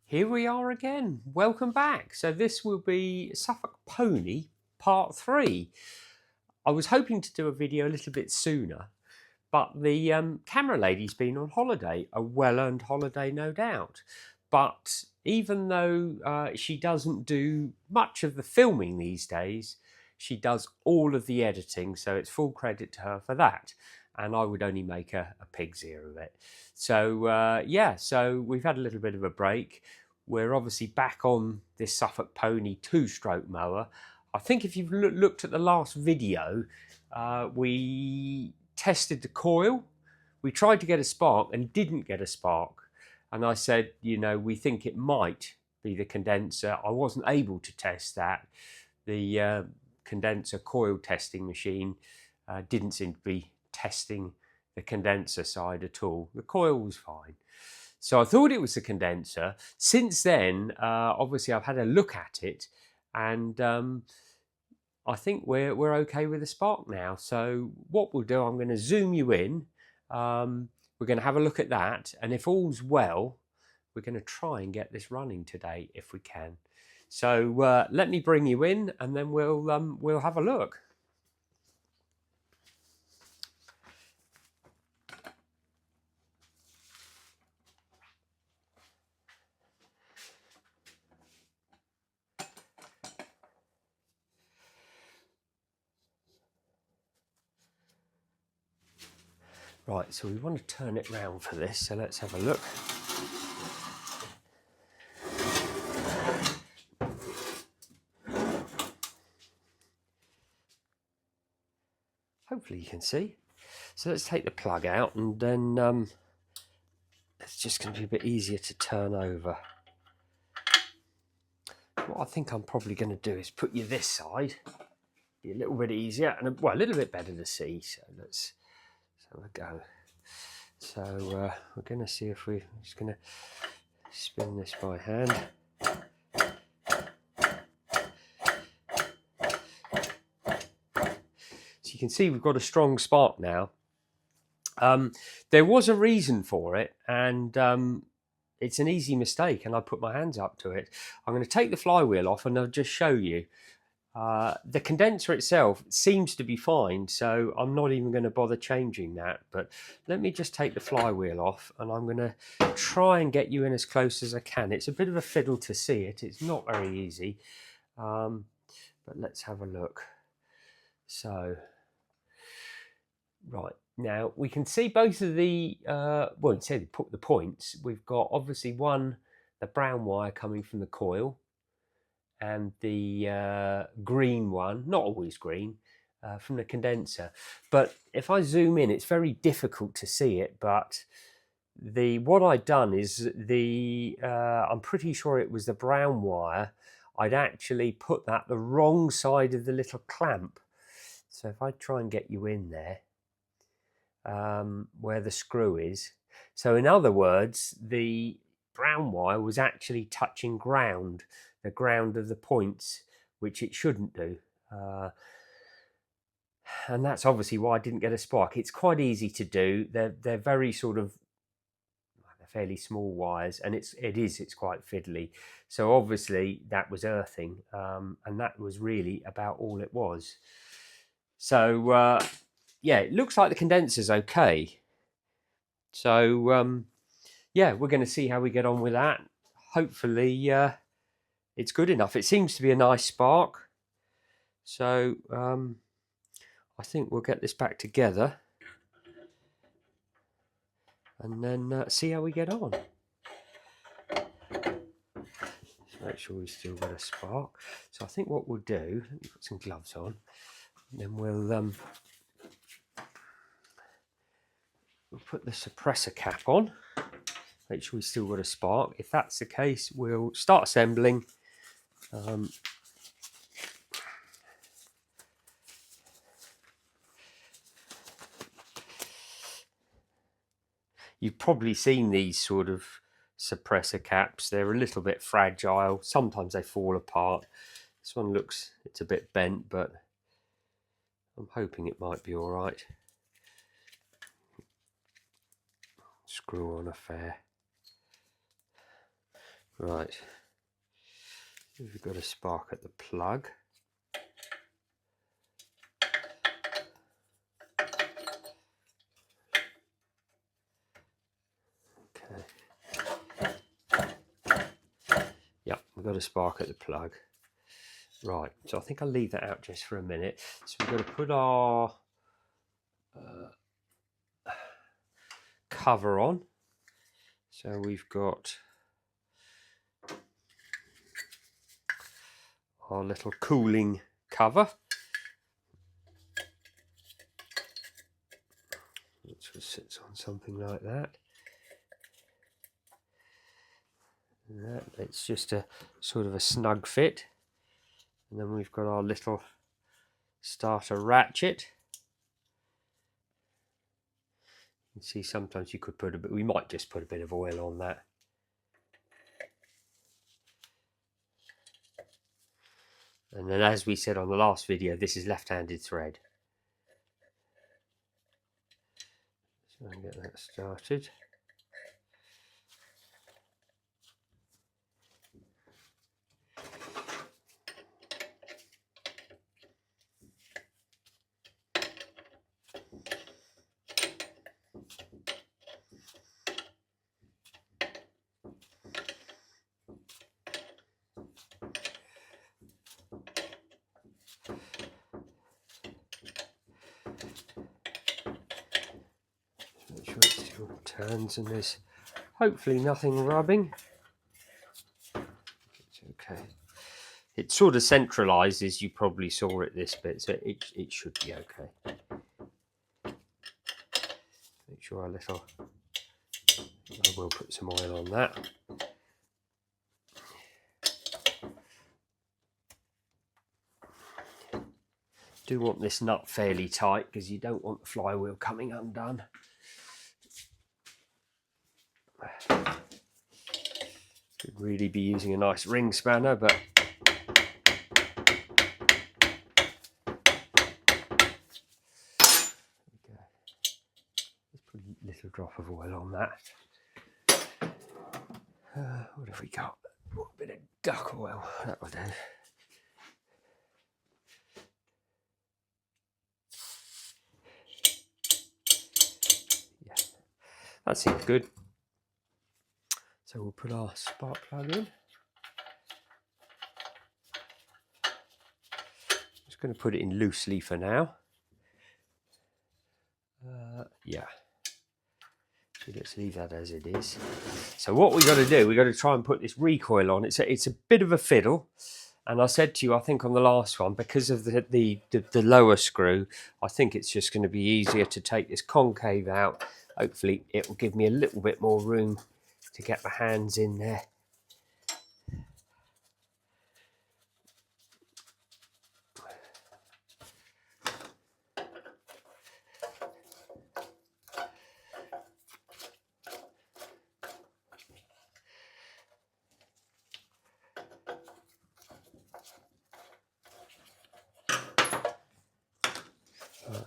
Here we are again. Welcome back. So this will be Suffolk Pony Part 3. I was hoping to do a video a little bit sooner, but the camera lady's been on holiday, a well-earned holiday no doubt. But even though she doesn't do much of the filming these days, she does all of the editing, so it's full credit to her for that. And I would only make a pig's ear of it. So yeah, so we've had a little bit of a break. We're obviously back on this Suffolk Pony 2-stroke mower. I think if you've looked at the last video, we tested the coil. We tried to get a spark and didn't get a spark. And I said, you know, we think it might be the condenser. I wasn't able to test that. The condenser coil testing machine didn't seem to be testing the condenser side at all. The coil was fine. So I thought it was the condenser. Since then, obviously I've had a look at it, and I think we're okay with the spark now. So what we'll do, I'm going to zoom you in. We're going to have a look at that, and if all's well, we're going to try and get this running today if we can. So let me bring you in, and then we'll have a look. Right, so we want to turn it round for this, so let's have a look. Hopefully you can see. So let's take the plug out, and then it's just going to be a bit easier to turn over. What I think I'm probably going to do is put you this side. Be a little bit easier, and well, a little bit better to see. So let's have a go. So we're going to see if we're just going to spin this by hand. So you can see we've got a strong spark now. There was a reason for it, and it's an easy mistake, and I put my hands up to it. I'm going to take the flywheel off, and I'll just show you. The condenser itself seems to be fine, so I'm not even going to bother changing that. But let me just take the flywheel off, and I'm going to try and get you in as close as I can. It's a bit of a fiddle to see it. It's not very easy, but let's have a look. So, right, now we can see both of the, well, instead of put the points, we've got obviously the brown wire coming from the coil, and the green one, not always green, from the condenser. But if I zoom in, it's very difficult to see it, but what I'd done is I'm pretty sure it was the brown wire. I'd actually put that the wrong side of the little clamp. So if I try and get you in there, where the screw is. So in other words, the brown wire was actually touching ground, the ground of the points, which it shouldn't do. And that's obviously why I didn't get a spark. It's quite easy to do. They're very sort of, they're fairly small wires, and it's quite fiddly. So obviously that was earthing, and that was really about all it was. So yeah, it looks like the condenser's okay. So yeah, we're going to see how we get on with that. Hopefully it's good enough. It seems to be a nice spark. So I think we'll get this back together and then see how we get on. Just make sure we still got a spark. So I think what we'll do, let me put some gloves on, and then we'll put the suppressor cap on. Make sure we still got a spark. If that's the case, we'll start assembling. You've probably seen these sort of suppressor caps. They're a little bit fragile. Sometimes they fall apart. This one looks, it's a bit bent, but I'm hoping it might be all right. Screw on a fair. Right, we've got a spark at the plug. Okay. Yep, we've got a spark at the plug. Right, so I think I'll leave that out just for a minute. So we've got to put our cover on. So we've got our little cooling cover. Which sits on something like that. It's just a sort of a snug fit. And then we've got our little starter ratchet. You can see sometimes you could put a bit, we might just put a bit of oil on that. And then, as we said on the last video, this is left-handed thread. So I'll get that started. Make sure it still turns and there's hopefully nothing rubbing. It's okay. It sort of centralizes, you probably saw it this bit, so it should be okay. Make sure a little, I will put some oil on that. Do want this nut fairly tight because you don't want the flywheel coming undone. Could really be using a nice ring spanner, but let's put a little drop of oil on that. What have we got? A bit of duck oil, that will do. Yeah, that seems good. So we'll put our spark plug in. Just going to put it in loosely for now. Yeah. So let's leave that as it is. So what we've got to do, we've got to try and put this recoil on. It's a bit of a fiddle. And I said to you, I think on the last one, because of the lower screw, I think it's just going to be easier to take this concave out. Hopefully it will give me a little bit more room to get my hands in there.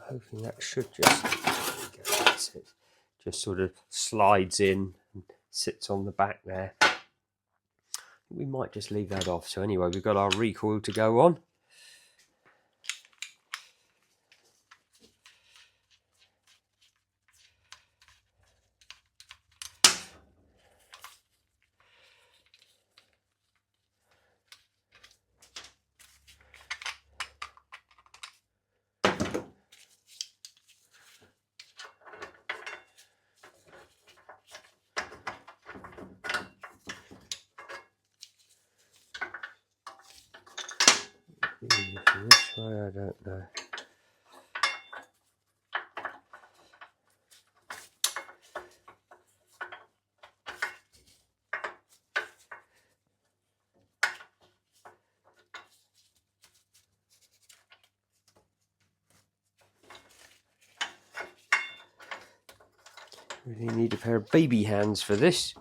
Hopefully that should just sort of slides in and sits on the back there. We might just leave that off. So anyway, we've got our recoil to go on. This way, I don't know. Really need a pair of baby hands for this.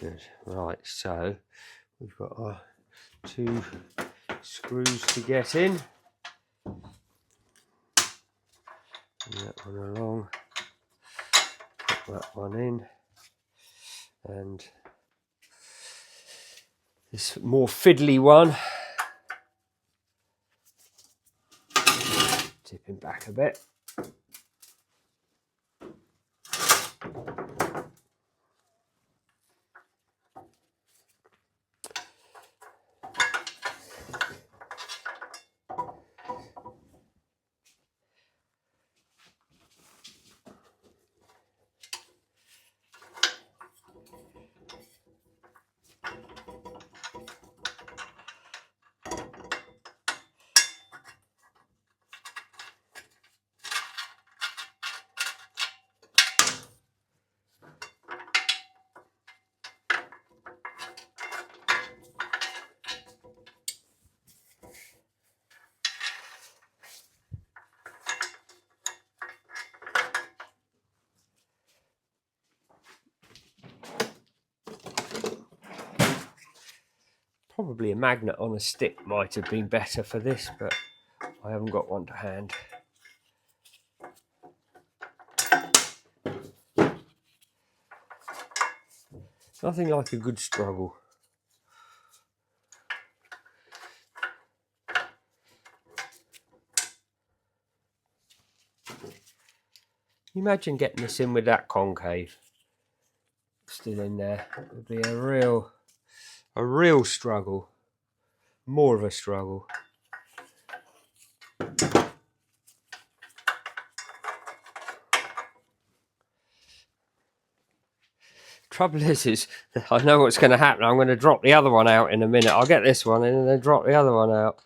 Good. Right, so We've got our 2 screws to get in. Bring that one along, put that one in, and this more fiddly one, tipping back a bit. Probably a magnet on a stick might have been better for this, but I haven't got one to hand. Nothing like a good struggle. Imagine getting this in with that concave still in there. It would be a real struggle. More of a struggle. Trouble is I know what's going to happen. I'm going to drop the other one out in a minute. I'll get this one in and then drop the other one out.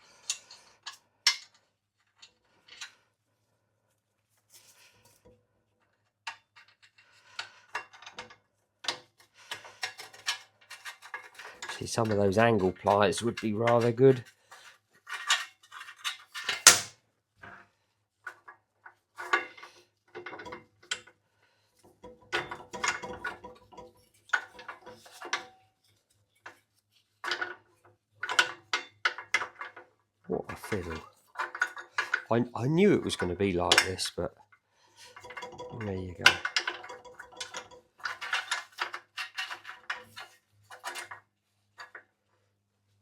See, some of those angle pliers would be rather good. What a fiddle. I knew it was going to be like this, but there you go.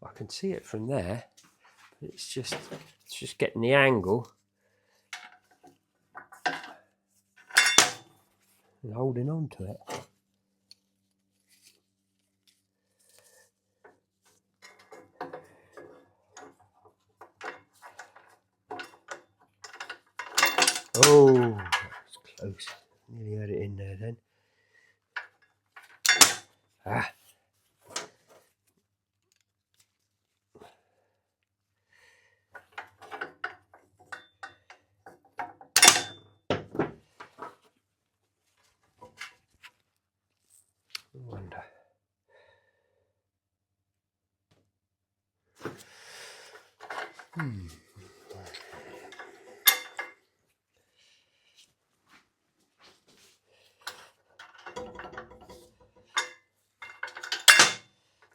I can see it from there. It's just getting the angle and holding on to it. Oh, that was close. Nearly had it in there then. Ah. I wonder.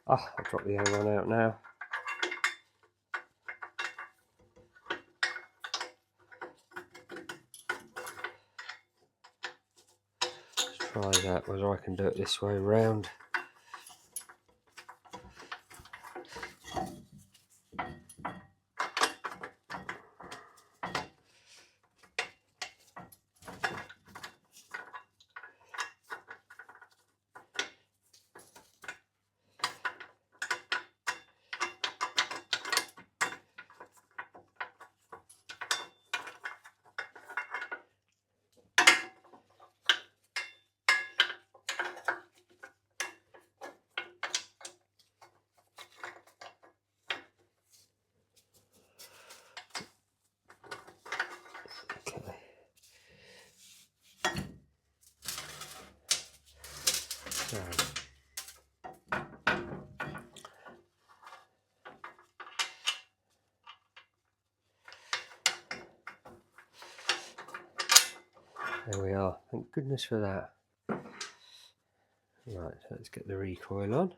I'll drop the other one out now. Let's try that, whether I can do it this way round. So, there we are. Thank goodness for that. Right, let's get the recoil on.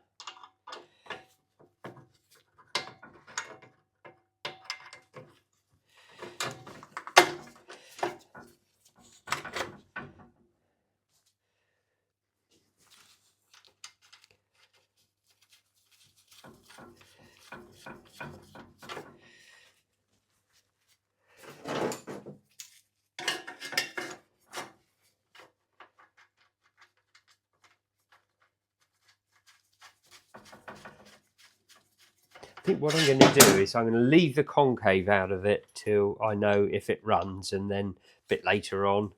I think what I'm going to do is I'm going to leave the concave out of it till I know if it runs, and then a bit later on,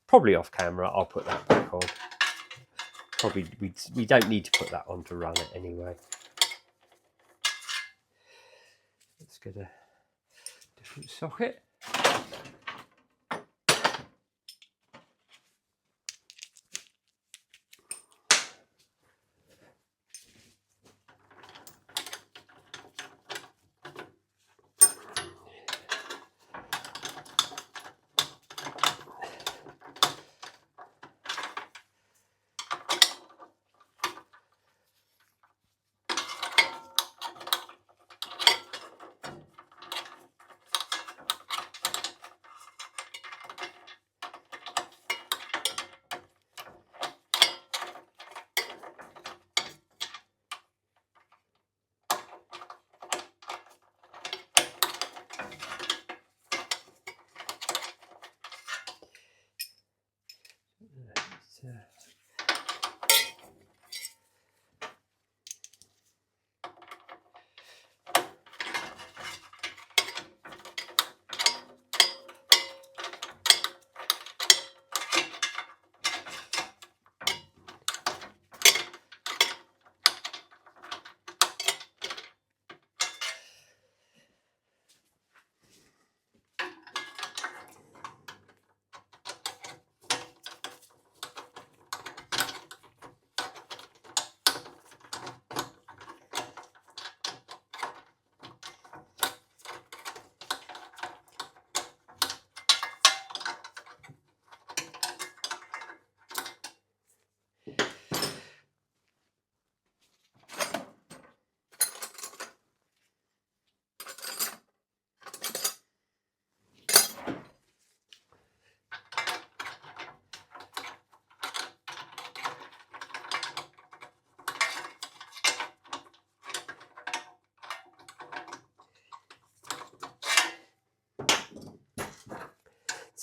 probably off camera, I'll put that back on. Probably we don't need to put that on to run it anyway. Let's get a different socket.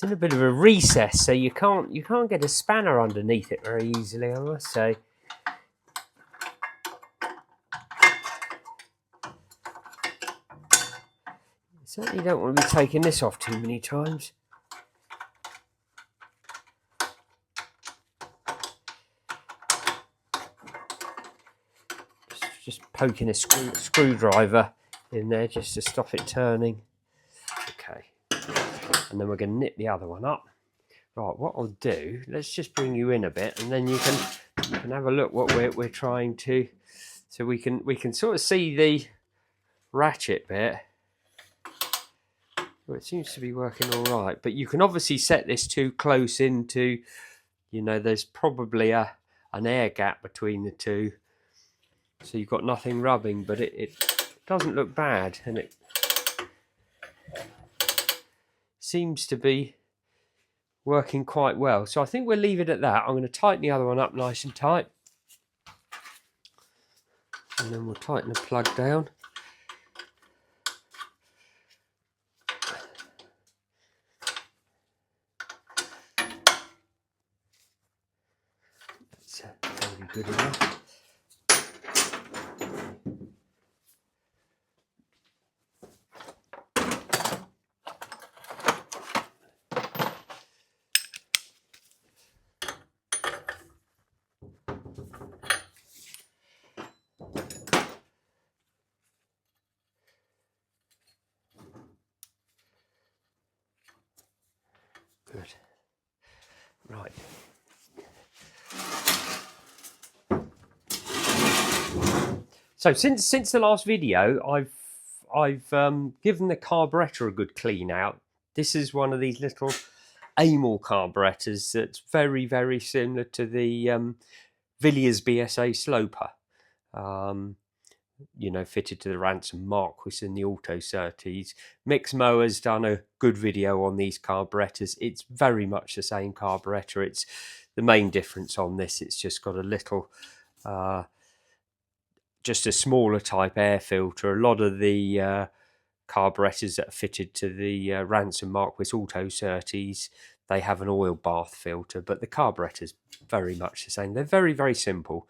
It's in a bit of a recess, so you can't get a spanner underneath it very easily, I must say. You certainly don't want to be taking this off too many times. Just poking a screwdriver in there just to stop it turning. Okay. And then we're going to nip the other one up. Right, what I'll do, let's just bring you in a bit, and then you can have a look what we're trying to, so we can sort of see the ratchet bit. Well, it seems to be working all right, but you can obviously set this too close into, you know, there's probably an air gap between the two, so you've got nothing rubbing, but it doesn't look bad, and it seems to be working quite well. So I think we'll leave it at that. I'm going to tighten the other one up nice and tight, and then we'll tighten the plug down. That's probably good enough. Good. Right. So since the last video, I've given the carburettor a good clean out. This is one of these little Amel carburettors that's very, very similar to the Villiers BSA sloper. You know, fitted to the Ransom Marquis and the Auto Surtees. Mixmoa's done a good video on these carburettors. It's very much the same carburettor. It's the main difference on this. It's just got a little just a smaller type air filter. A lot of the carburettors that are fitted to the Ransom Marquis Auto Certis, they have an oil bath filter, but the carburettor's very much the same. They're very, very simple.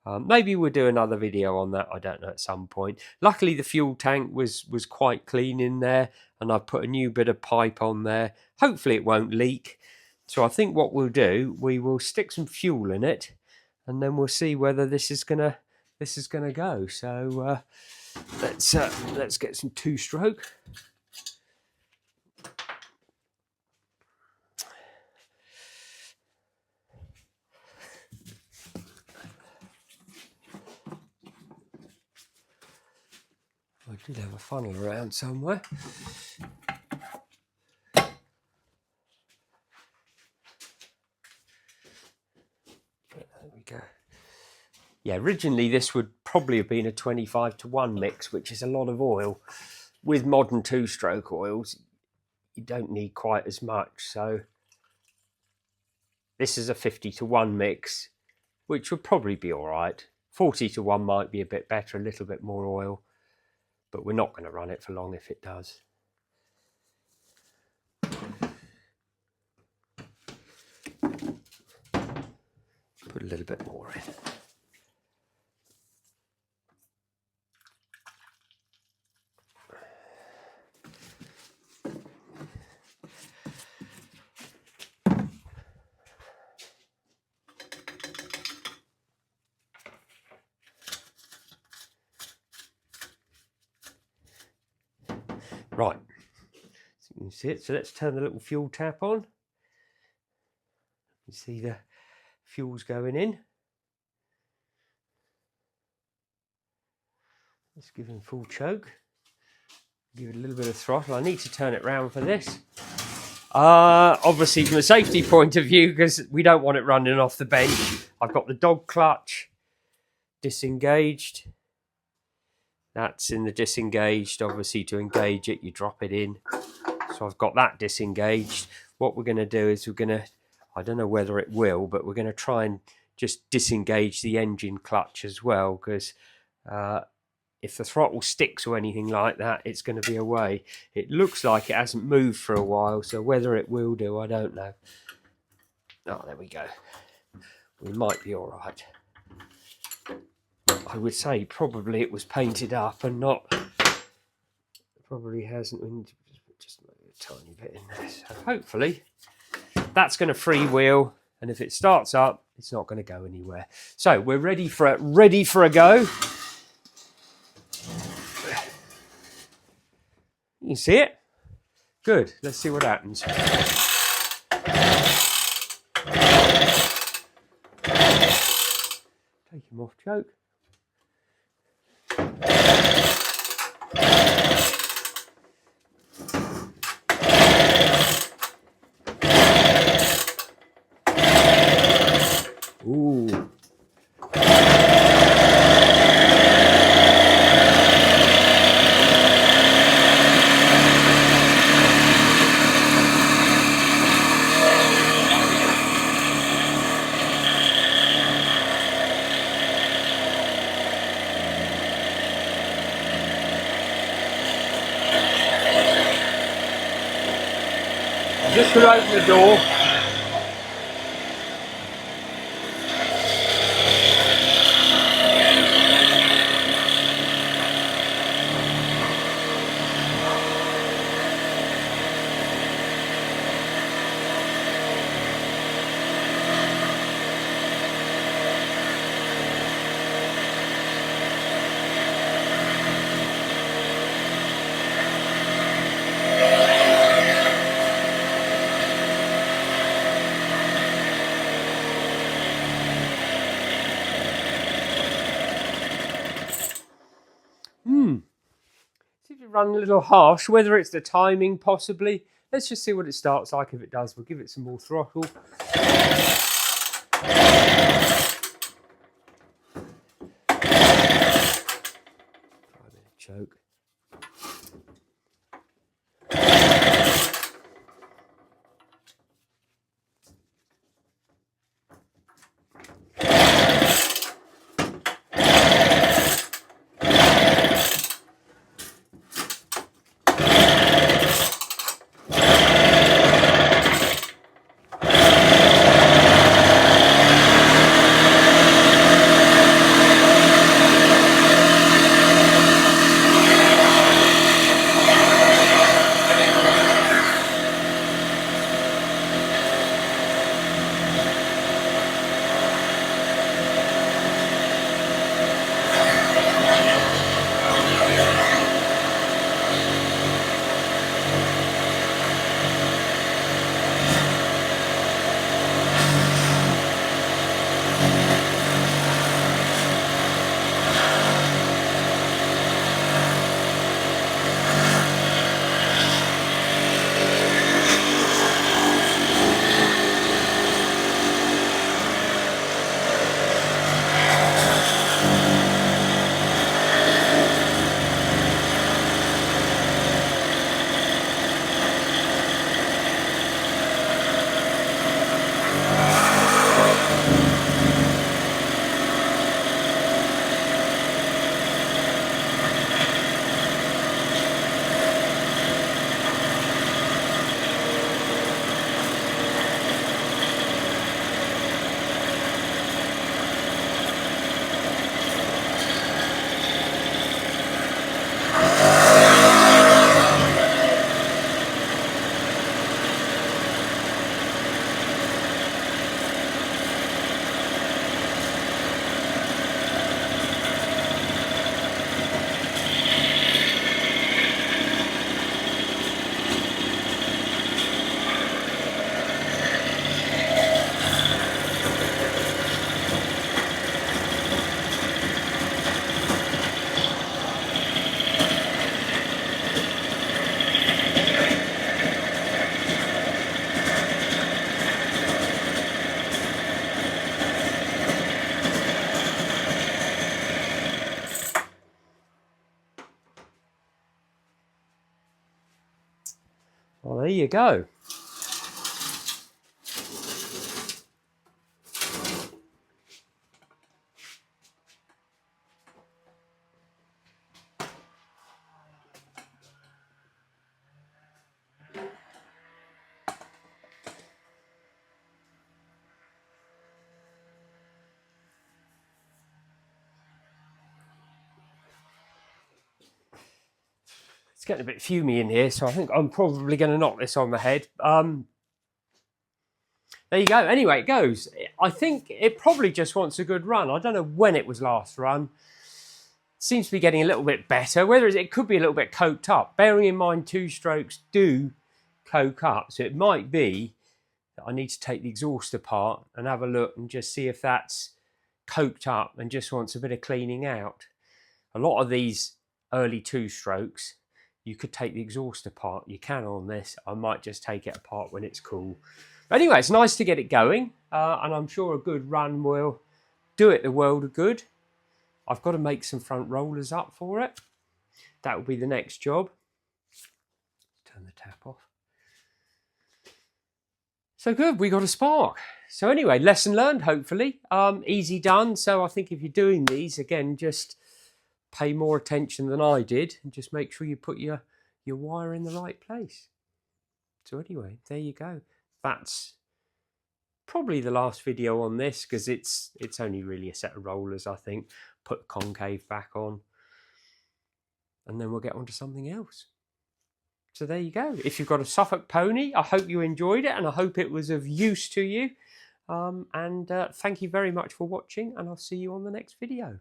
Maybe we'll do another video on that, I don't know, at some point. Luckily, the fuel tank was quite clean in there, and I've put a new bit of pipe on there. Hopefully it won't leak. So I think what we'll do, we will stick some fuel in it, and then we'll see whether this is gonna go. So let's get some two-stroke. I did have a funnel around somewhere. There we go. Yeah, originally this would probably have been a 25-to-1 mix, which is a lot of oil. With modern two-stroke oils, you don't need quite as much. So this is a 50-to-1 mix, which would probably be all right. 40-to-1 might be a bit better, a little bit more oil, but we're not going to run it for long if it does. Put a little bit more in. Right, so you can see it. So let's turn the little fuel tap on. You see the fuel's going in. Let's give him full choke. Give it a little bit of throttle. I need to turn it round for this. Obviously from a safety point of view, because we don't want it running off the bench. I've got the dog clutch disengaged. That's in the disengaged. Obviously to engage it, you drop it in. So I've got that disengaged. What we're going to do is we're going to, I don't know whether it will, but we're going to try and just disengage the engine clutch as well, because if the throttle sticks or anything like that, it's going to be away. It looks like it hasn't moved for a while, so whether it will do, I don't know. Oh, there we go. We might be all right. I would say probably it was painted up and not, probably hasn't, just a tiny bit in there. So hopefully that's going to freewheel, and if it starts up, it's not going to go anywhere. So we're ready for a go. You can see it? Good. Let's see what happens. Take him off choke. Ooh. Just to open the door. Seems to run a little harsh, whether it's the timing possibly. Let's just see what it starts like. If it does, we'll give it some more throttle. Try a bit of choke. Well, there you go. It's getting a bit fumey in here, so I think I'm probably going to knock this on the head. There you go. Anyway, it goes. I think it probably just wants a good run. I don't know when it was last run. Seems to be getting a little bit better. Whether it could be a little bit coked up. Bearing in mind 2-strokes do coke up, so it might be that I need to take the exhaust apart and have a look and just see if that's coked up and just wants a bit of cleaning out. A lot of these early 2-strokes, you could take the exhaust apart. You can on this. I might just take it apart when it's cool. But anyway, it's nice to get it going, and I'm sure a good run will do it the world of good. I've got to make some front rollers up for it. That will be the next job. Turn the tap off. So good, we got a spark. So anyway, lesson learned, hopefully. Easy done. So I think if you're doing these, again, just pay more attention than I did and just make sure you put your wire in the right place. So anyway, there you go. That's probably the last video on this because it's only really a set of rollers, I think. Put the concave back on and then we'll get on to something else. So there you go. If you've got a Suffolk pony, I hope you enjoyed it and I hope it was of use to you. Thank you very much for watching and I'll see you on the next video.